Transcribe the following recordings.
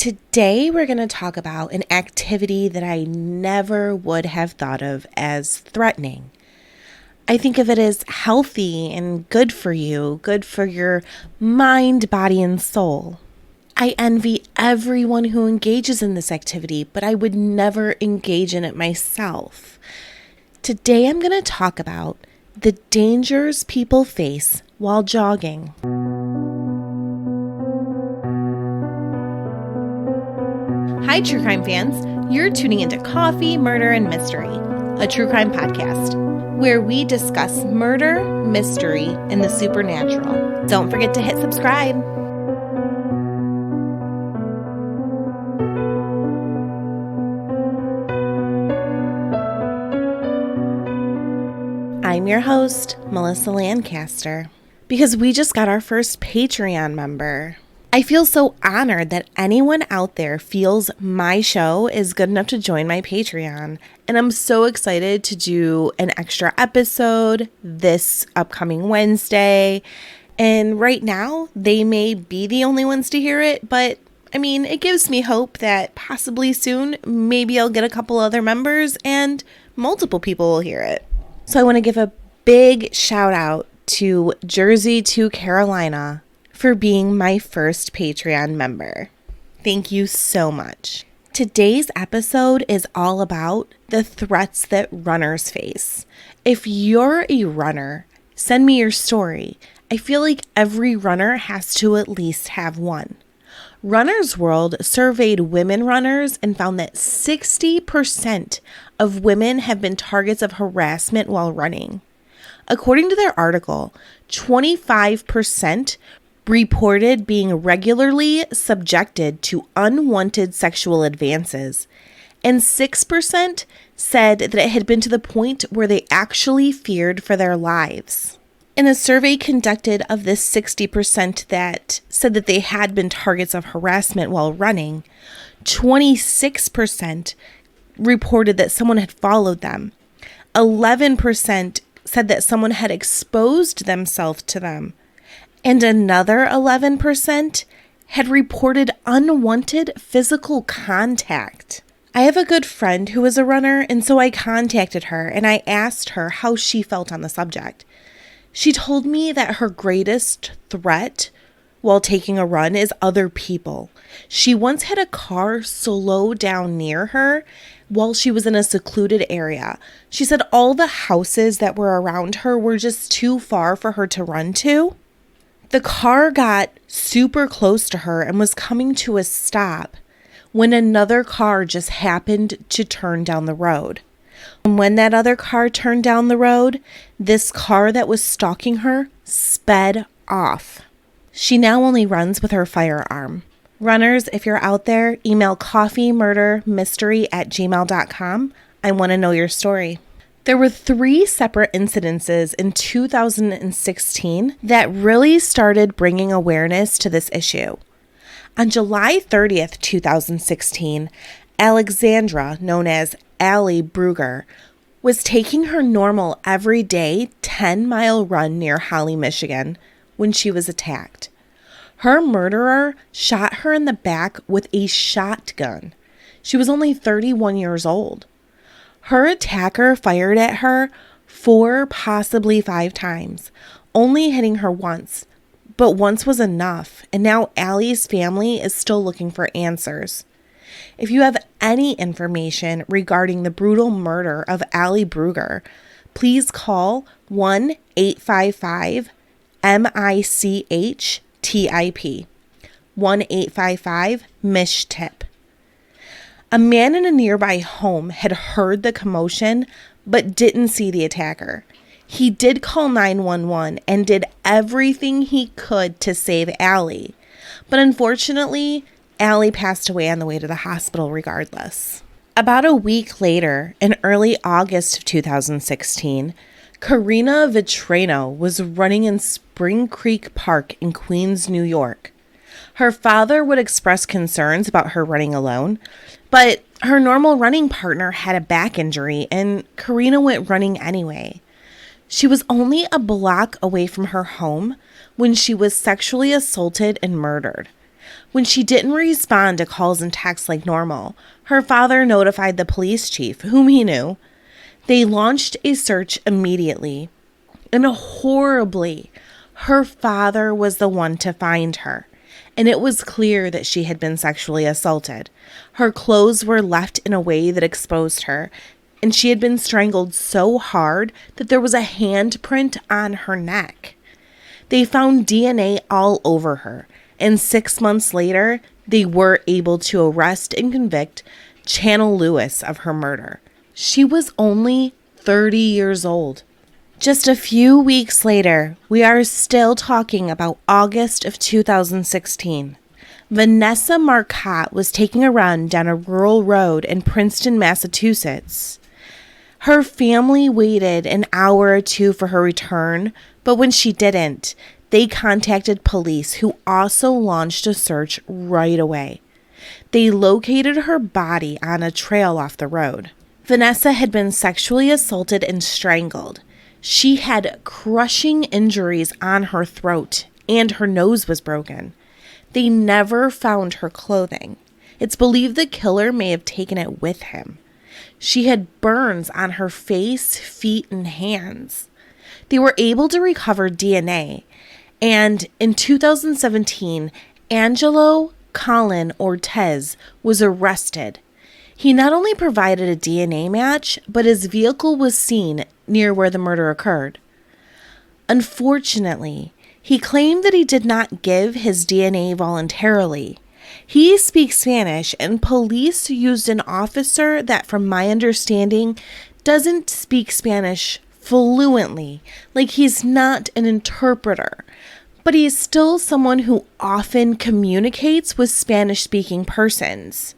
Today, we're going to talk about an activity that I never would have thought of as threatening. I think of it as healthy and good for you, good for your mind, body, and soul. I envy everyone who engages in this activity, but I would never engage in it myself. Today, I'm going to talk about the dangers people face while jogging. Hi, true crime fans. You're tuning into Coffee, Murder, and Mystery, a true crime podcast, where we discuss murder, mystery, and the supernatural. Don't forget to hit subscribe. I'm your host, Melissa Lancaster, because we just got our first Patreon member. I feel so honored that anyone out there feels my show is good enough to join my Patreon. And I'm so excited to do an extra episode this upcoming Wednesday. And right now, they may be the only ones to hear it, but it gives me hope that possibly soon, maybe I'll get a couple other members and multiple people will hear it. So I want to give a big shout out to Jersey to Carolina for being my first Patreon member. Thank you so much. Today's episode is all about the threats that runners face. If you're a runner, send me your story. I feel like every runner has to at least have one. Runner's World surveyed women runners and found that 60% of women have been targets of harassment while running. According to their article, 25% reported being regularly subjected to unwanted sexual advances, and 6% said that it had been to the point where they actually feared for their lives. In a survey conducted of this 60% that said that they had been targets of harassment while running, 26% reported that someone had followed them. 11% said that someone had exposed themselves to them. And another 11% had reported unwanted physical contact. I have a good friend who is a runner, and so I contacted her and I asked her how she felt on the subject. She told me that her greatest threat while taking a run is other people. She once had a car slow down near her while she was in a secluded area. She said all the houses that were around her were just too far for her to run to. The car got super close to her and was coming to a stop when another car just happened to turn down the road. And when that other car turned down the road, this car that was stalking her sped off. She now only runs with her firearm. Runners, if you're out there, email coffeemurdermystery@gmail.com. I want to know your story. There were 3 separate incidences in 2016 that really started bringing awareness to this issue. On July 30th, 2016, Alexandra, known as Allie Brugger, was taking her normal everyday 10-mile run near Holly, Michigan, when she was attacked. Her murderer shot her in the back with a shotgun. She was only 31 years old. Her attacker fired at her 4, possibly 5 times, only hitting her once. But once was enough, and now Allie's family is still looking for answers. If you have any information regarding the brutal murder of Allie Brugger, please call 1-855-MICH-TIP, 1-855-MISH-TIP. A man in a nearby home had heard the commotion but didn't see the attacker. He did call 911 and did everything he could to save Allie, but unfortunately, Allie passed away on the way to the hospital regardless. About a week later, in early August of 2016, Karina Vetrano was running in Spring Creek Park in Queens, New York. Her father would express concerns about her running alone, but her normal running partner had a back injury and Karina went running anyway. She was only a block away from her home when she was sexually assaulted and murdered. When she didn't respond to calls and texts like normal, her father notified the police chief, whom he knew. They launched a search immediately. And horribly, her father was the one to find her. And it was clear that she had been sexually assaulted. Her clothes were left in a way that exposed her, and she had been strangled so hard that there was a handprint on her neck. They found DNA all over her, and 6 months later, they were able to arrest and convict Channel Lewis of her murder. She was only 30 years old. Just a few weeks later, we are still talking about August of 2016. Vanessa Marcotte was taking a run down a rural road in Princeton, Massachusetts. Her family waited an hour or two for her return, but when she didn't, they contacted police, who also launched a search right away. They located her body on a trail off the road. Vanessa had been sexually assaulted and strangled. She had crushing injuries on her throat, and her nose was broken. They never found her clothing. It's believed the killer may have taken it with him. She had burns on her face, feet, and hands. They were able to recover DNA, and in 2017, Angelo Colin Ortez was arrested. He not only provided a DNA match, but his vehicle was seen near where the murder occurred. Unfortunately, he claimed that he did not give his DNA voluntarily. He speaks Spanish, and police used an officer that, from my understanding, doesn't speak Spanish fluently. Like, he's not an interpreter, but he's still someone who often communicates with Spanish-speaking persons.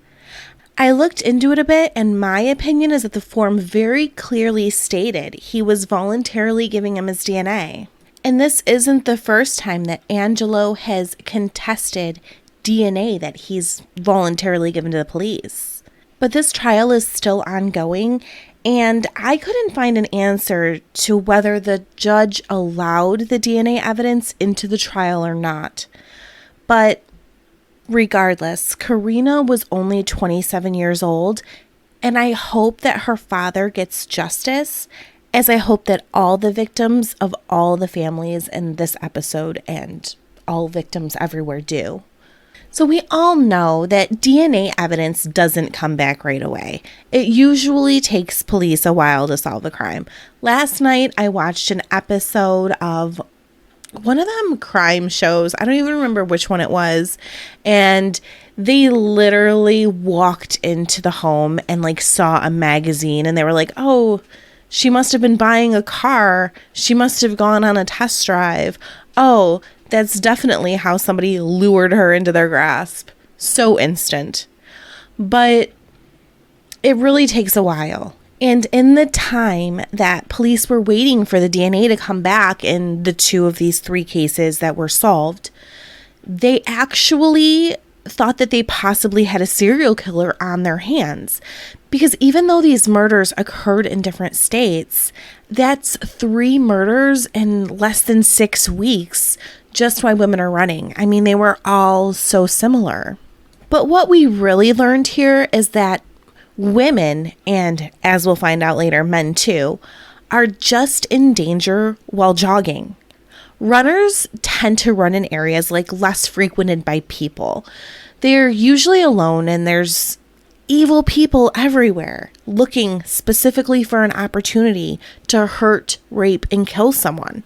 I looked into it a bit, and my opinion is that the form very clearly stated he was voluntarily giving him his DNA. And this isn't the first time that Angelo has contested DNA that he's voluntarily given to the police. But this trial is still ongoing, and I couldn't find an answer to whether the judge allowed the DNA evidence into the trial or not. But regardless, Karina was only 27 years old, and I hope that her father gets justice, as I hope that all the victims of all the families in this episode and all victims everywhere do. So we all know that DNA evidence doesn't come back right away. It usually takes police a while to solve a crime. Last night, I watched an episode of one of them crime shows. I don't even remember which one it was. And they literally walked into the home and saw a magazine, and they were like, oh, she must have been buying a car. She must have gone on a test drive. Oh, that's definitely how somebody lured her into their grasp. So instant. But it really takes a while. And in the time that police were waiting for the DNA to come back in the two of these three cases that were solved, they actually thought that they possibly had a serial killer on their hands. Because even though these murders occurred in different states, that's 3 murders in less than 6 weeks, just why women are running. I mean, they were all so similar. But what we really learned here is that women, and as we'll find out later, men too, are just in danger while jogging. Runners tend to run in areas less frequented by people. They're usually alone, and there's evil people everywhere looking specifically for an opportunity to hurt, rape, and kill someone.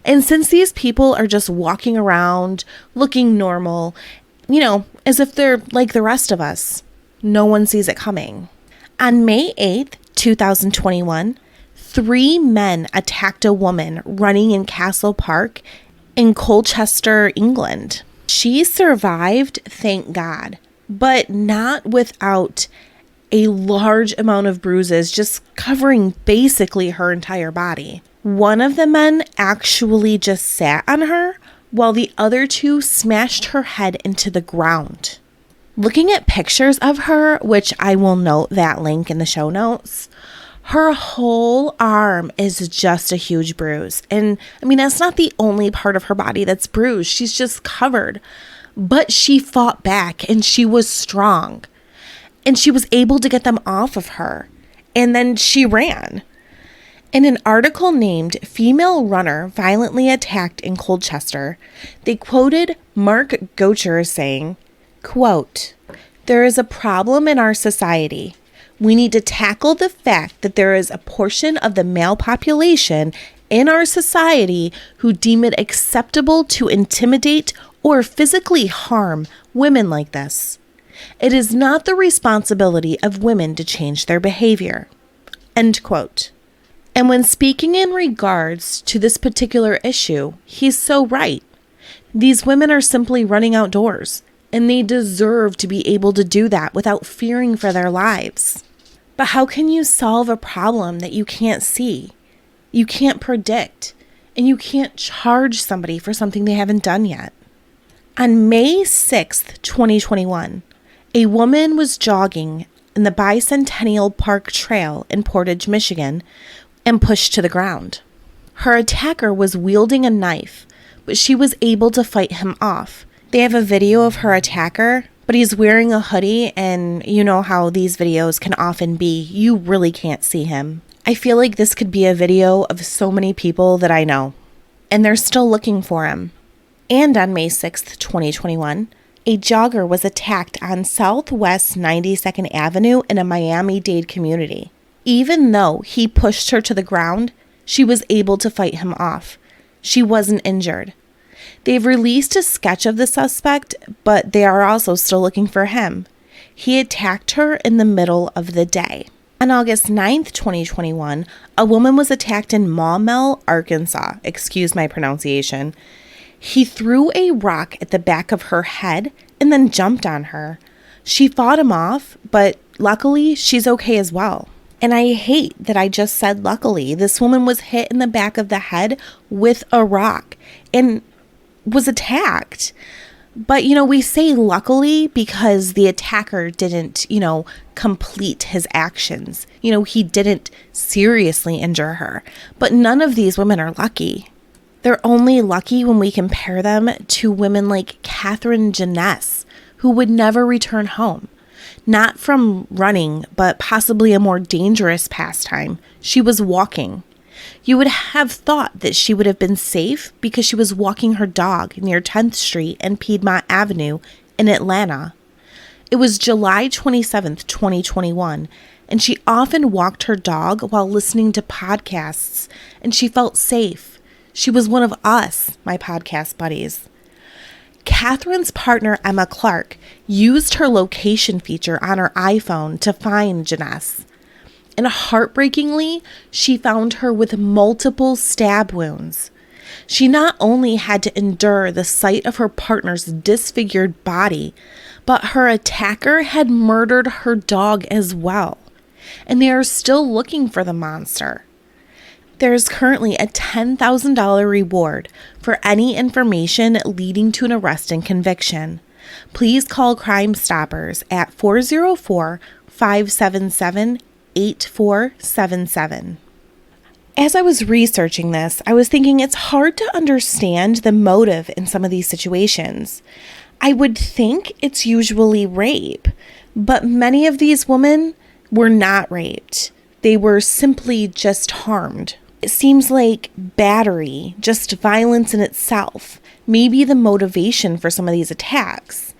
And since these people are just walking around looking normal, as if they're like the rest of us, no one sees it coming. On May 8th, 2021, 3 men attacked a woman running in Castle Park in Colchester, England. She survived, thank God, but not without a large amount of bruises just covering basically her entire body. One of the men actually just sat on her, while the other 2 smashed her head into the ground. Looking at pictures of her, which I will note that link in the show notes, her whole arm is just a huge bruise. And I mean, that's not the only part of her body that's bruised. She's just covered. But she fought back and she was strong. And she was able to get them off of her. And then she ran. In an article named Female Runner Violently Attacked in Colchester, they quoted Mark Gocher as saying, quote, "There is a problem in our society. We need to tackle the fact that there is a portion of the male population in our society who deem it acceptable to intimidate or physically harm women like this. It is not the responsibility of women to change their behavior." End quote. And when speaking in regards to this particular issue, he's so right. These women are simply running outdoors, and they deserve to be able to do that without fearing for their lives. But how can you solve a problem that you can't see, you can't predict, and you can't charge somebody for something they haven't done yet? On May 6th, 2021, a woman was jogging in the Bicentennial Park Trail in Portage, Michigan, and pushed to the ground. Her attacker was wielding a knife, but she was able to fight him off. They have a video of her attacker, but he's wearing a hoodie, and you know how these videos can often be. You really can't see him. I feel like this could be a video of so many people that I know, and they're still looking for him. And on May 6th, 2021, a jogger was attacked on Southwest 92nd Avenue in a Miami-Dade community. Even though he pushed her to the ground, she was able to fight him off. She wasn't injured. They've released a sketch of the suspect, but they are also still looking for him. He attacked her in the middle of the day. On August 9th, 2021, a woman was attacked in Maumelle, Arkansas. Excuse my pronunciation. He threw a rock at the back of her head and then jumped on her. She fought him off, but luckily she's okay as well. And I hate that I just said luckily. This woman was hit in the back of the head with a rock and was attacked. But, we say luckily because the attacker didn't, complete his actions. He didn't seriously injure her. But none of these women are lucky. They're only lucky when we compare them to women like Catherine Jeunesse, who would never return home. Not from running, but possibly a more dangerous pastime. She was walking. You would have thought that she would have been safe because she was walking her dog near 10th Street and Piedmont Avenue in Atlanta. It was July 27th, 2021, and she often walked her dog while listening to podcasts, and she felt safe. She was one of us, my podcast buddies. Catherine's partner, Emma Clark, used her location feature on her iPhone to find Jeunesse. And heartbreakingly, she found her with multiple stab wounds. She not only had to endure the sight of her partner's disfigured body, but her attacker had murdered her dog as well. And they are still looking for the monster. There is currently a $10,000 reward for any information leading to an arrest and conviction. Please call Crime Stoppers at 404-577-8477. As I was researching this, I was thinking it's hard to understand the motive in some of these situations. I would think it's usually rape, but many of these women were not raped. They were simply just harmed. It seems like battery, just violence in itself, may be the motivation for some of these attacks.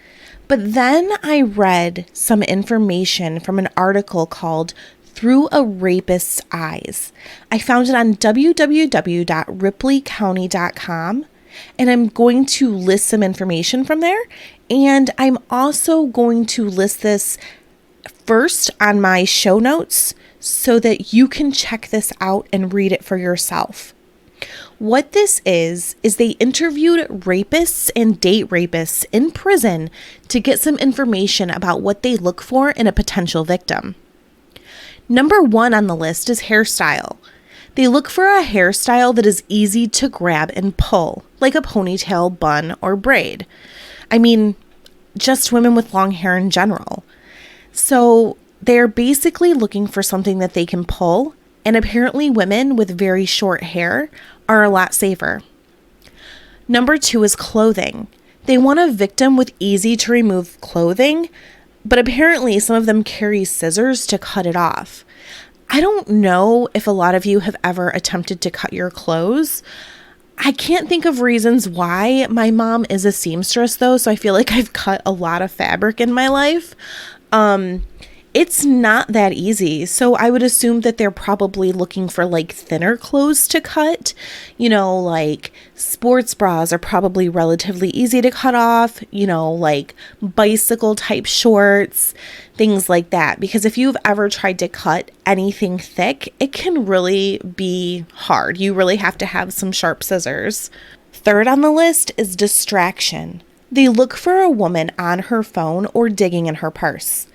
But then I read some information from an article called Through a Rapist's Eyes. I found it on www.ripleycounty.com, and I'm going to list some information from there. And I'm also going to list this first on my show notes so that you can check this out and read it for yourself. What this is they interviewed rapists and date rapists in prison to get some information about what they look for in a potential victim. Number 1 on the list is hairstyle. They look for a hairstyle that is easy to grab and pull, like a ponytail, bun, or braid. I mean, just women with long hair in general. So they're basically looking for something that they can pull, and apparently women with very short hair are a lot safer. Number 2 is clothing. They want a victim with easy to remove clothing, but apparently some of them carry scissors to cut it off. I don't know if a lot of you have ever attempted to cut your clothes. I can't think of reasons why. My mom is a seamstress though, so I feel like I've cut a lot of fabric in my life. It's not that easy. So I would assume that they're probably looking for like thinner clothes to cut. Like sports bras are probably relatively easy to cut off, like bicycle type shorts, things like that. Because if you've ever tried to cut anything thick, it can really be hard. You really have to have some sharp scissors. Third on the list is distraction. They look for a woman on her phone or digging in her purse.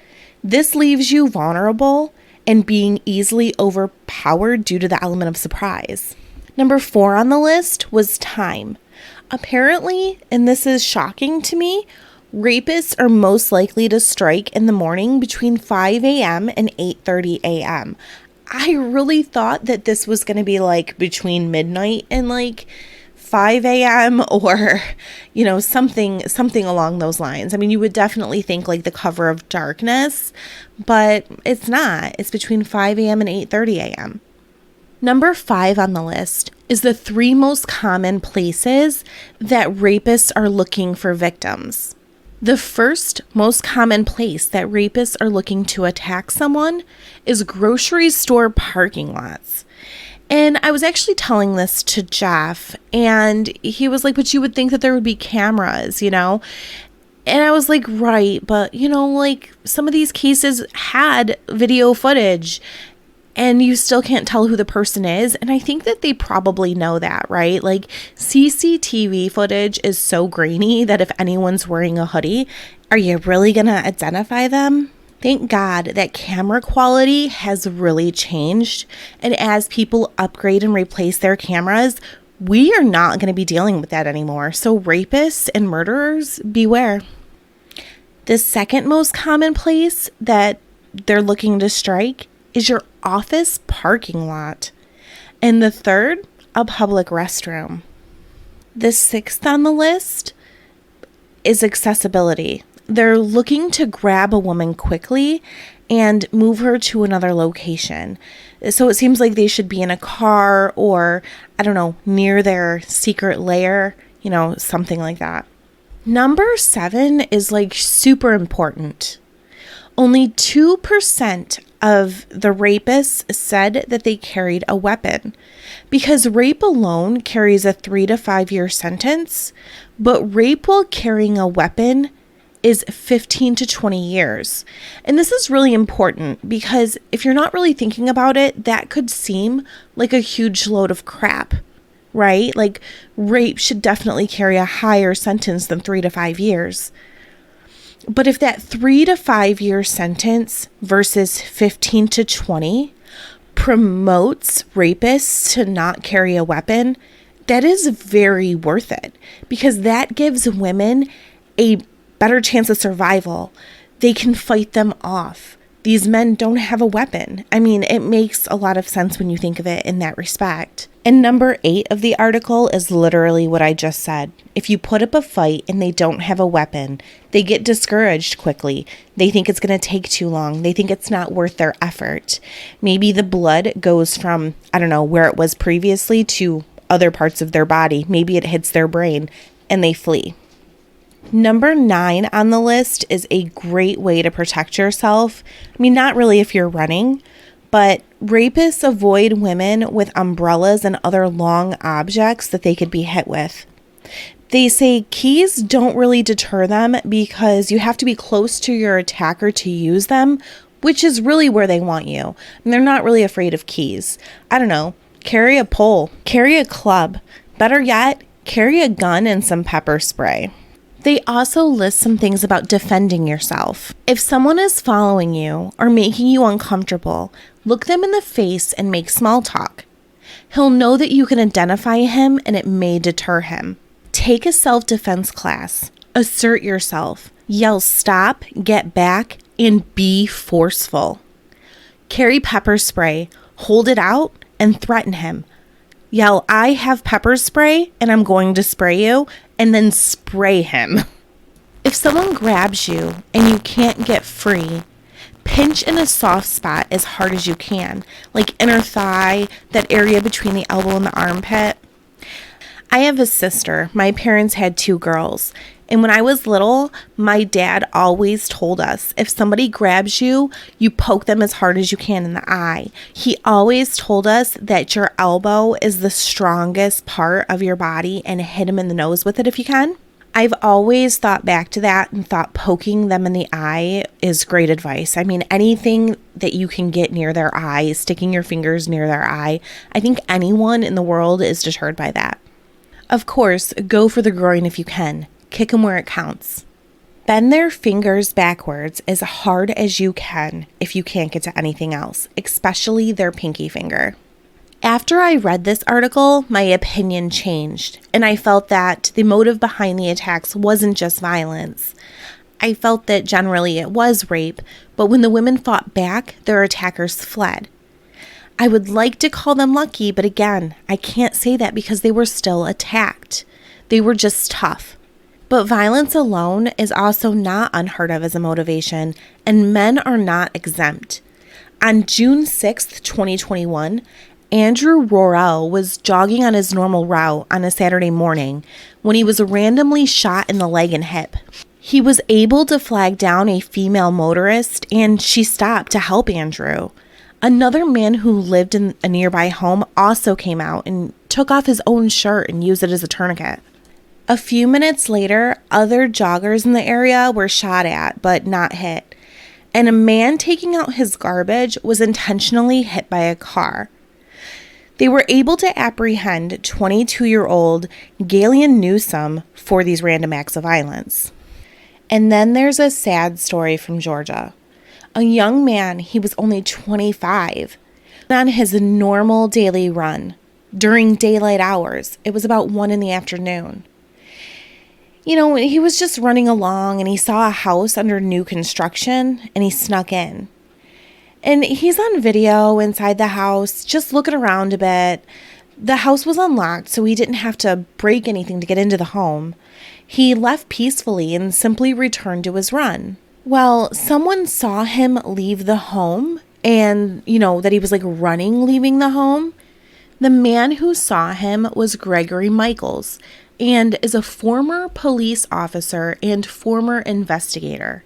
This leaves you vulnerable and being easily overpowered due to the element of surprise. Number 4 on the list was time. Apparently, and this is shocking to me, rapists are most likely to strike in the morning between 5 a.m. and 8:30 a.m. I really thought that this was going to be like between midnight and like 5 a.m. or, something along those lines. I mean, you would definitely think like the cover of darkness, but it's not. It's between 5 a.m. and 8:30 a.m. Number 5 on the list is the 3 most common places that rapists are looking for victims. The first most common place that rapists are looking to attack someone is grocery store parking lots. And I was actually telling this to Jeff, and he was like, but you would think that there would be cameras, And I was like, right, but, like some of these cases had video footage, and you still can't tell who the person is. And I think that they probably know that, right? Like CCTV footage is so grainy that if anyone's wearing a hoodie, are you really going to identify them? Thank God that camera quality has really changed. And as people upgrade and replace their cameras, we are not going to be dealing with that anymore. So rapists and murderers, beware. The second most common place that they're looking to strike is your office parking lot. And the third, a public restroom. The 6th on the list is accessibility. They're looking to grab a woman quickly and move her to another location. So it seems like they should be in a car or, near their secret lair, something like that. Number 7 is like super important. Only 2% of the rapists said that they carried a weapon, because rape alone carries a 3 to 5 year sentence, but rape while carrying a weapon is 15 to 20 years. And this is really important because if you're not really thinking about it, that could seem like a huge load of crap, right? Like rape should definitely carry a higher sentence than 3 to 5 years. But if that 3 to 5 year sentence versus 15 to 20 promotes rapists to not carry a weapon, that is very worth it, because that gives women a better chance of survival. They can fight them off. These men don't have a weapon. I mean, it makes a lot of sense when you think of it in that respect. And number 8 of the article is literally what I just said. If you put up a fight and they don't have a weapon, they get discouraged quickly. They think it's going to take too long. They think it's not worth their effort. Maybe the blood goes from, where it was previously to other parts of their body. Maybe it hits their brain and they flee. Number 9 on the list is a great way to protect yourself. I mean, not really if you're running, but rapists avoid women with umbrellas and other long objects that they could be hit with. They say keys don't really deter them because you have to be close to your attacker to use them, which is really where they want you. And they're not really afraid of keys. Carry a pole, carry a club. Better yet, carry a gun and some pepper spray. They also list some things about defending yourself. If someone is following you or making you uncomfortable, look them in the face and make small talk. He'll know that you can identify him and it may deter him. Take a self-defense class. Assert yourself. Yell stop, get back, and be forceful. Carry pepper spray. Hold it out and threaten him. Yell, I have pepper spray and I'm going to spray you, and then spray him. If someone grabs you and you can't get free, pinch in a soft spot as hard as you can, like inner thigh, that area between the elbow and the armpit. I have a sister. My parents had 2 girls. And when I was little, my dad always told us, if somebody grabs you, you poke them as hard as you can in the eye. He always told us that your elbow is the strongest part of your body and hit them in the nose with it if you can. I've always thought back to that and thought poking them in the eye is great advice. I mean, anything that you can get near their eye, sticking your fingers near their eye, I think anyone in the world is deterred by that. Of course, go for the groin if you can. Kick them where it counts. Bend their fingers backwards as hard as you can if you can't get to anything else, especially their pinky finger. After I read this article, my opinion changed, and I felt that the motive behind the attacks wasn't just violence. I felt that generally it was rape, but when the women fought back, their attackers fled. I would like to call them lucky, but again, I can't say that because they were still attacked. They were just tough. But violence alone is also not unheard of as a motivation, and men are not exempt. On June 6th, 2021, Andrew Rorell was jogging on his normal route on a Saturday morning when he was randomly shot in the leg and hip. He was able to flag down a female motorist, and she stopped to help Andrew. Another man who lived in a nearby home also came out and took off his own shirt and used it as a tourniquet. A few minutes later, other joggers in the area were shot at, but not hit. And a man taking out his garbage was intentionally hit by a car. They were able to apprehend 22-year-old Galen Newsom for these random acts of violence. And then there's a sad story from Georgia. A young man, he was only 25, on his normal daily run during daylight hours. It was about 1 p.m. He was just running along and he saw a house under new construction and he snuck in. And he's on video inside the house, just looking around a bit. The house was unlocked, so he didn't have to break anything to get into the home. He left peacefully and simply returned to his run. Well, someone saw him leave the home and, that he was running, leaving the home. The man who saw him was Gregory Michaels, and is a former police officer and former investigator.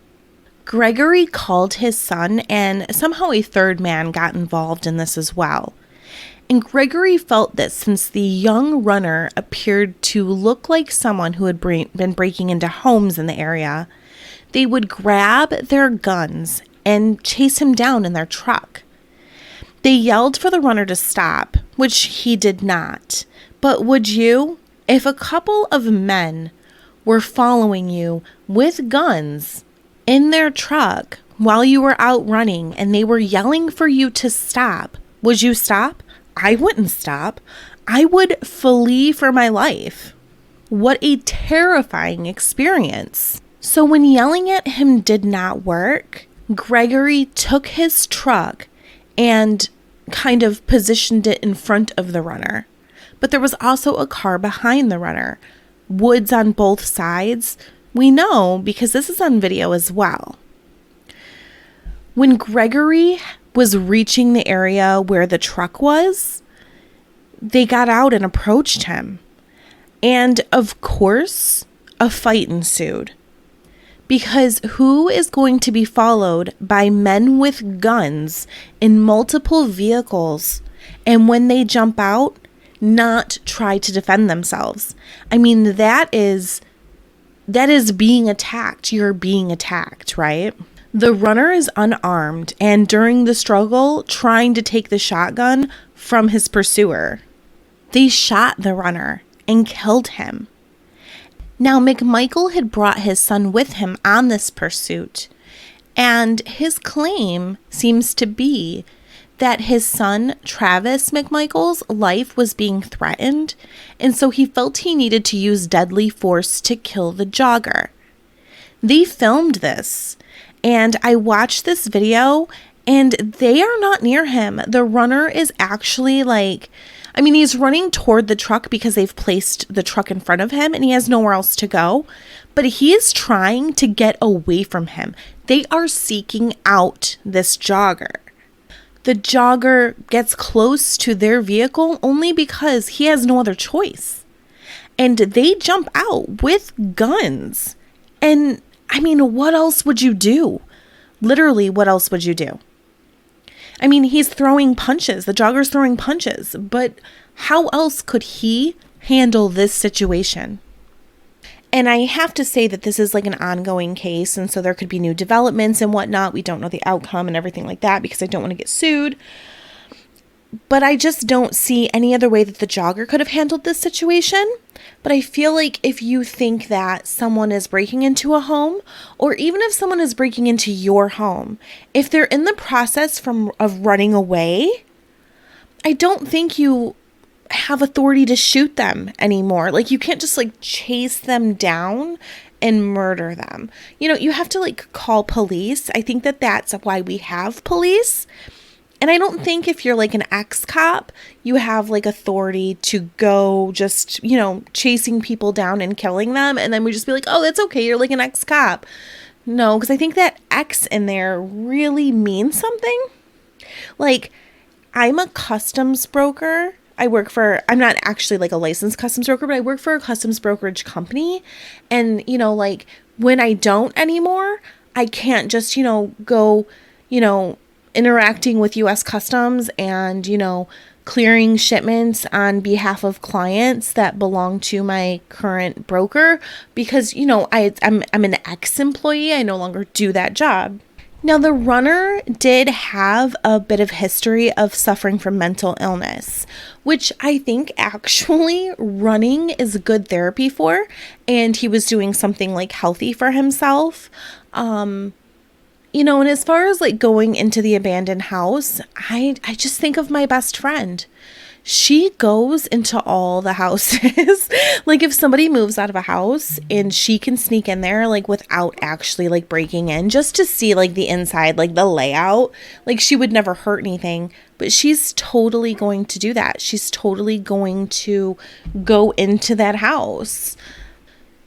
Gregory called his son, and somehow a third man got involved in this as well. And Gregory felt that since the young runner appeared to look like someone who had been breaking into homes in the area, they would grab their guns and chase him down in their truck. They yelled for the runner to stop, which he did not. But would you? If a couple of men were following you with guns in their truck while you were out running and they were yelling for you to stop, would you stop? I wouldn't stop. I would flee for my life. What a terrifying experience. So when yelling at him did not work, Gregory took his truck and kind of positioned it in front of the runner. But there was also a car behind the runner. Woods on both sides. We know because this is on video as well. When Gregory was reaching the area where the truck was, they got out and approached him. And of course, a fight ensued. Because who is going to be followed by men with guns in multiple vehicles, and when they jump out, not try to defend themselves? I mean, that is being attacked. You're being attacked, right? The runner is unarmed and during the struggle trying to take the shotgun from his pursuer. They shot the runner and killed him. Now, McMichael had brought his son with him on this pursuit, and his claim seems to be that his son, Travis McMichael's life was being threatened, and so he felt he needed to use deadly force to kill the jogger. They filmed this, and I watched this video, and they are not near him. The runner is actually I mean, he's running toward the truck because they've placed the truck in front of him and he has nowhere else to go. But he is trying to get away from him. They are seeking out this jogger. The jogger gets close to their vehicle only because he has no other choice. And they jump out with guns. And I mean, what else would you do? Literally, what else would you do? I mean, he's throwing punches. The jogger's throwing punches. But how else could he handle this situation? And I have to say that this is like an ongoing case. And so there could be new developments and whatnot. We don't know the outcome and everything like that because I don't want to get sued. But I just don't see any other way that the jogger could have handled this situation. But I feel like if you think that someone is breaking into a home, or even if someone is breaking into your home, if they're in the process of running away, I don't think you have authority to shoot them anymore. Like, you can't just like chase them down and murder them. You know, you have to like call police. I think that that's why we have police. And I don't think if you're like an ex-cop, you have like authority to go just, you know, chasing people down and killing them. And then we just be like, oh, that's okay. You're like an ex-cop. No, because I think that X in there really means something. Like, I'm a customs broker. I'm not actually like a licensed customs broker, but I work for a customs brokerage company. And, you know, like when I don't anymore, I can't just, you know, go, you know, interacting with U.S. Customs and, you know, clearing shipments on behalf of clients that belong to my current broker because, you know, I'm an ex-employee. I no longer do that job. Now, the runner did have a bit of history of suffering from mental illness, which I think actually running is good therapy for, and he was doing something like healthy for himself. You know, and as far as like going into the abandoned house, I just think of my best friend. She goes into all the houses. Like if somebody moves out of a house and she can sneak in there like without actually like breaking in just to see like the inside, like the layout, like she would never hurt anything, but she's totally going to do that. She's totally going to go into that house.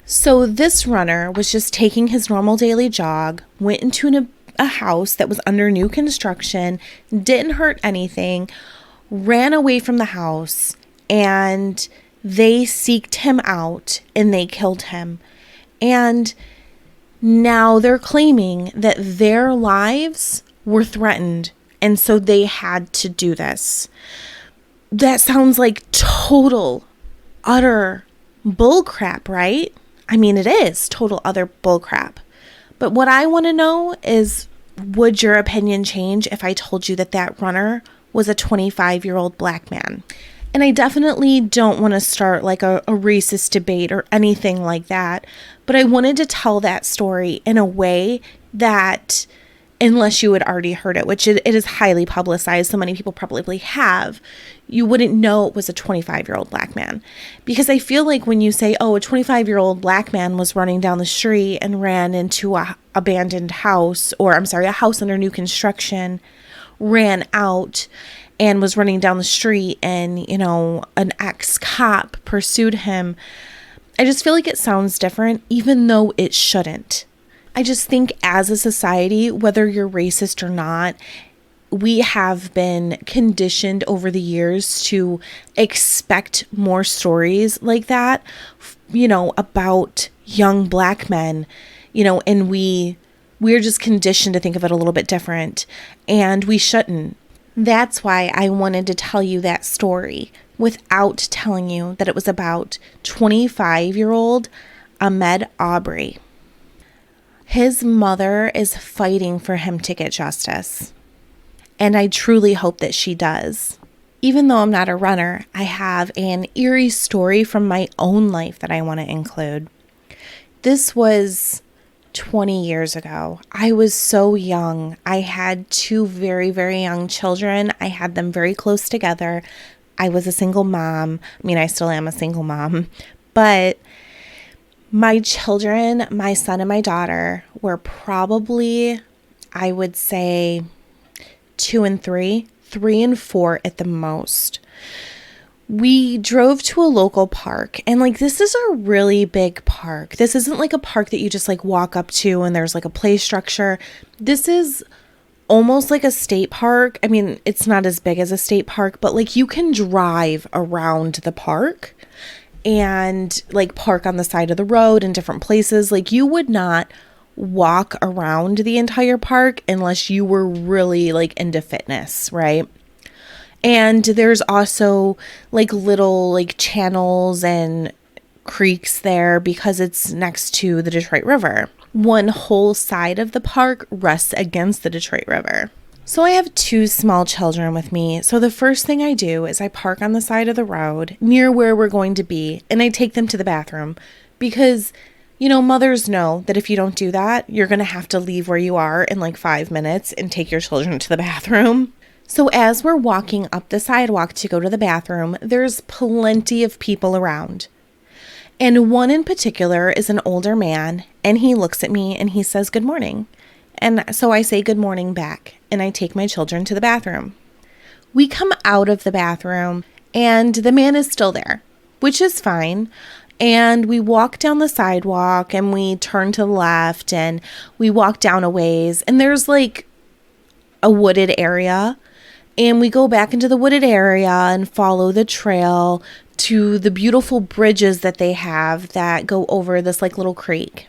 So this runner was just taking his normal daily jog, went into a house that was under new construction, didn't hurt anything, ran away from the house, and they seeked him out and they killed him. And now they're claiming that their lives were threatened, and so they had to do this. That sounds like total, utter bullcrap, right? I mean, it is total other bullcrap. But what I want to know is, would your opinion change if I told you that that runner was a 25-year-old black man? And I definitely don't want to start like a racist debate or anything like that. But I wanted to tell that story in a way that, unless you had already heard it, which it is highly publicized, so many people probably have, you wouldn't know it was a 25-year-old black man. Because I feel like when you say, oh, a 25-year-old black man was running down the street and ran into a abandoned house, or I'm sorry, a house under new construction, ran out and was running down the street and, you know, an ex-cop pursued him, I just feel like it sounds different, even though it shouldn't. I just think as a society, whether you're racist or not, we have been conditioned over the years to expect more stories like that, you know, about young black men, you know, and we're just conditioned to think of it a little bit different, and we shouldn't. That's why I wanted to tell you that story without telling you that it was about 25-year-old Ahmaud Arbery. His mother is fighting for him to get justice, and I truly hope that she does. Even though I'm not a runner, I have an eerie story from my own life that I want to include. This was 20 years ago. I was so young. I had two very, very young children. I had them very close together. I was a single mom. I mean, I still am a single mom, but my children, my son and my daughter, were probably, I would say, 2 and 3, 3 and 4 at the most. We drove to a local park, and like this is a really big park. This isn't like a park that you just like walk up to and there's like a play structure. This is almost like a state park. I mean, it's not as big as a state park, but like you can drive around the park and like park on the side of the road in different places. Like you would not walk around the entire park unless you were really like into fitness, right? And there's also like little like channels and creeks there because it's next to the Detroit River. One whole side of the park rests against the Detroit River. So I have 2 small children with me. So the first thing I do is I park on the side of the road near where we're going to be, and I take them to the bathroom because, you know, mothers know that if you don't do that, you're going to have to leave where you are in like 5 minutes and take your children to the bathroom. So as we're walking up the sidewalk to go to the bathroom, there's plenty of people around. And one in particular is an older man, and he looks at me and he says, "Good morning." And so I say good morning back, and I take my children to the bathroom. We come out of the bathroom, and the man is still there, which is fine. And we walk down the sidewalk, and we turn to the left, and we walk down a ways, and there's like a wooded area. And we go back into the wooded area and follow the trail to the beautiful bridges that they have that go over this like little creek.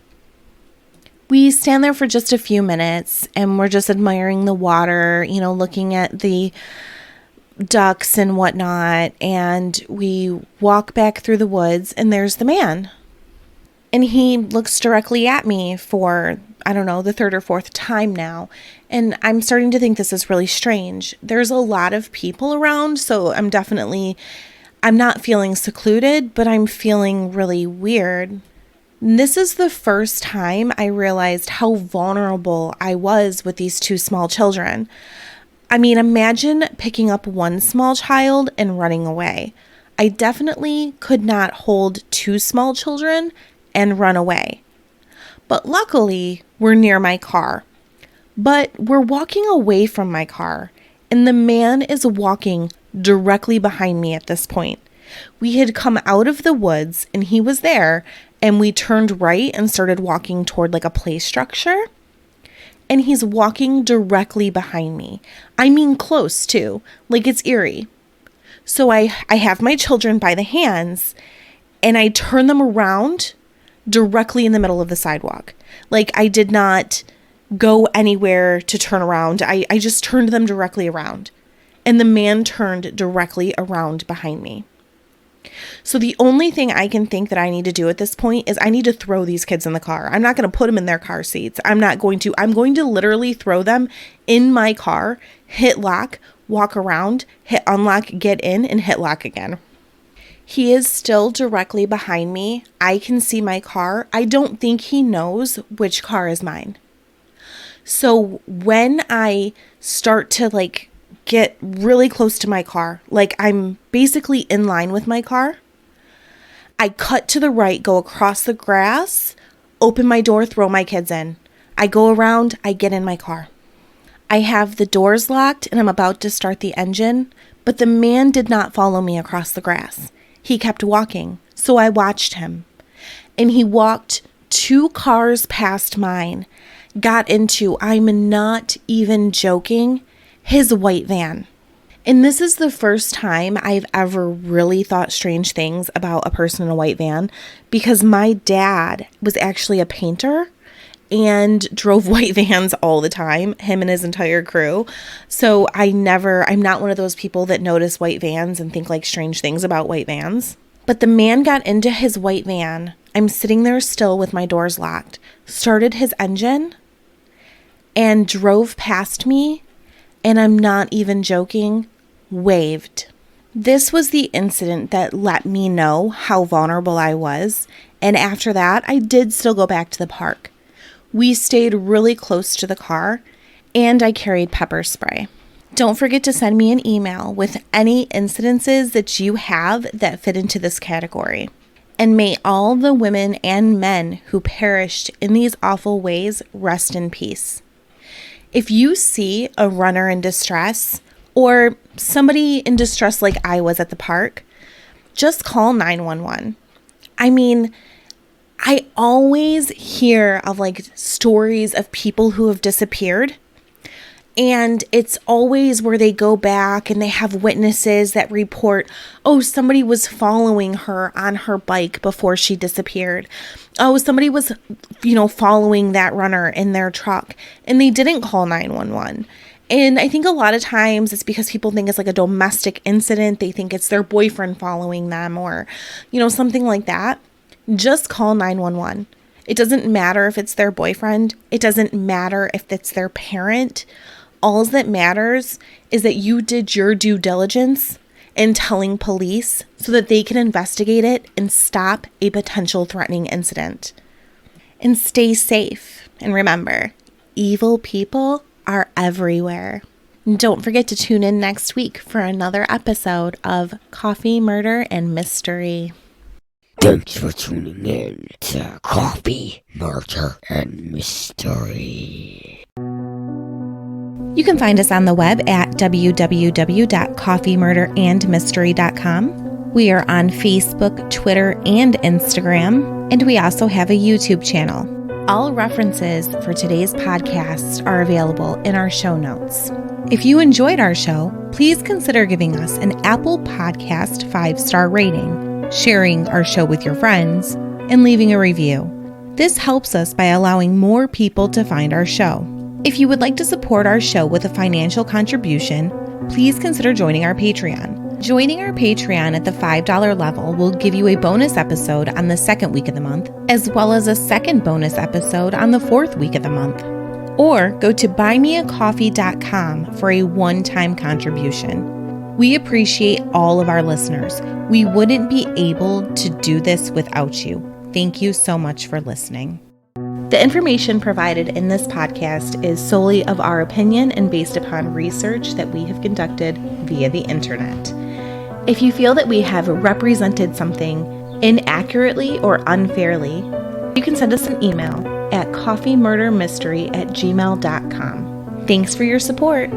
We stand there for just a few minutes and we're just admiring the water, you know, looking at the ducks and whatnot. And we walk back through the woods and there's the man. And he looks directly at me for, I don't know, the 3rd or 4th time now. And I'm starting to think this is really strange. There's a lot of people around, so I'm not feeling secluded, but I'm feeling really weird. And this is the first time I realized how vulnerable I was with these 2 small children. I mean, imagine picking up one small child and running away. I definitely could not hold 2 small children and run away. But luckily, we're near my car. But we're walking away from my car, and the man is walking directly behind me at this point. We had come out of the woods, and he was there, and we turned right and started walking toward like a play structure. And he's walking directly behind me. I mean close too, like it's eerie. So I have my children by the hands, and I turn them around directly in the middle of the sidewalk. Like I did not go anywhere to turn around. I just turned them directly around. And the man turned directly around behind me. So the only thing I can think that I need to do at this point is I need to throw these kids in the car. I'm not going to put them in their car seats. I'm going to literally throw them in my car, hit lock, walk around, hit unlock, get in, and hit lock again. He is still directly behind me. I can see my car. I don't think he knows which car is mine. So when I start to like get really close to my car, like I'm basically in line with my car, I cut to the right, go across the grass, open my door, throw my kids in. I go around, I get in my car. I have the doors locked and I'm about to start the engine, but the man did not follow me across the grass. He kept walking, so I watched him. And he walked 2 cars past mine, got into, I'm not even joking, his white van. And this is the first time I've ever really thought strange things about a person in a white van, because my dad was actually a painter and drove white vans all the time, him and his entire crew. So I'm not one of those people that notice white vans and think like strange things about white vans. But the man got into his white van. I'm sitting there still with my doors locked, started his engine and drove past me. And I'm not even joking, waved. This was the incident that let me know how vulnerable I was. And after that, I did still go back to the park. We stayed really close to the car, and I carried pepper spray. Don't forget to send me an email with any incidences that you have that fit into this category. And may all the women and men who perished in these awful ways rest in peace. If you see a runner in distress or somebody in distress like I was at the park, just call 911. I mean, I always hear of like stories of people who have disappeared, and it's always where they go back and they have witnesses that report, oh, somebody was following her on her bike before she disappeared. Oh, somebody was, following that runner in their truck, and they didn't call 911. And I think a lot of times it's because people think it's like a domestic incident. They think it's their boyfriend following them or, something like that. Just call 911. It doesn't matter if it's their boyfriend. It doesn't matter if it's their parent. All that matters is that you did your due diligence in telling police so that they can investigate it and stop a potential threatening incident. And stay safe. And remember, evil people are everywhere. Don't forget to tune in next week for another episode of Coffee, Murder, and Mystery. Thanks for tuning in to Coffee, Murder, and Mystery. You can find us on the web at www.coffeemurderandmystery.com. We are on Facebook, Twitter, and Instagram, and we also have a YouTube channel. All references for today's podcast are available in our show notes. If you enjoyed our show, please consider giving us an Apple Podcast 5-star rating, sharing our show with your friends, and leaving a review. This helps us by allowing more people to find our show. If you would like to support our show with a financial contribution, please consider joining our Patreon. Joining our Patreon at the $5 level will give you a bonus episode on the second week of the month, as well as a second bonus episode on the fourth week of the month. Or go to buymeacoffee.com for a one-time contribution. We appreciate all of our listeners. We wouldn't be able to do this without you. Thank you so much for listening. The information provided in this podcast is solely of our opinion and based upon research that we have conducted via the internet. If you feel that we have represented something inaccurately or unfairly, you can send us an email at coffeemurdermystery@gmail.com. Thanks for your support.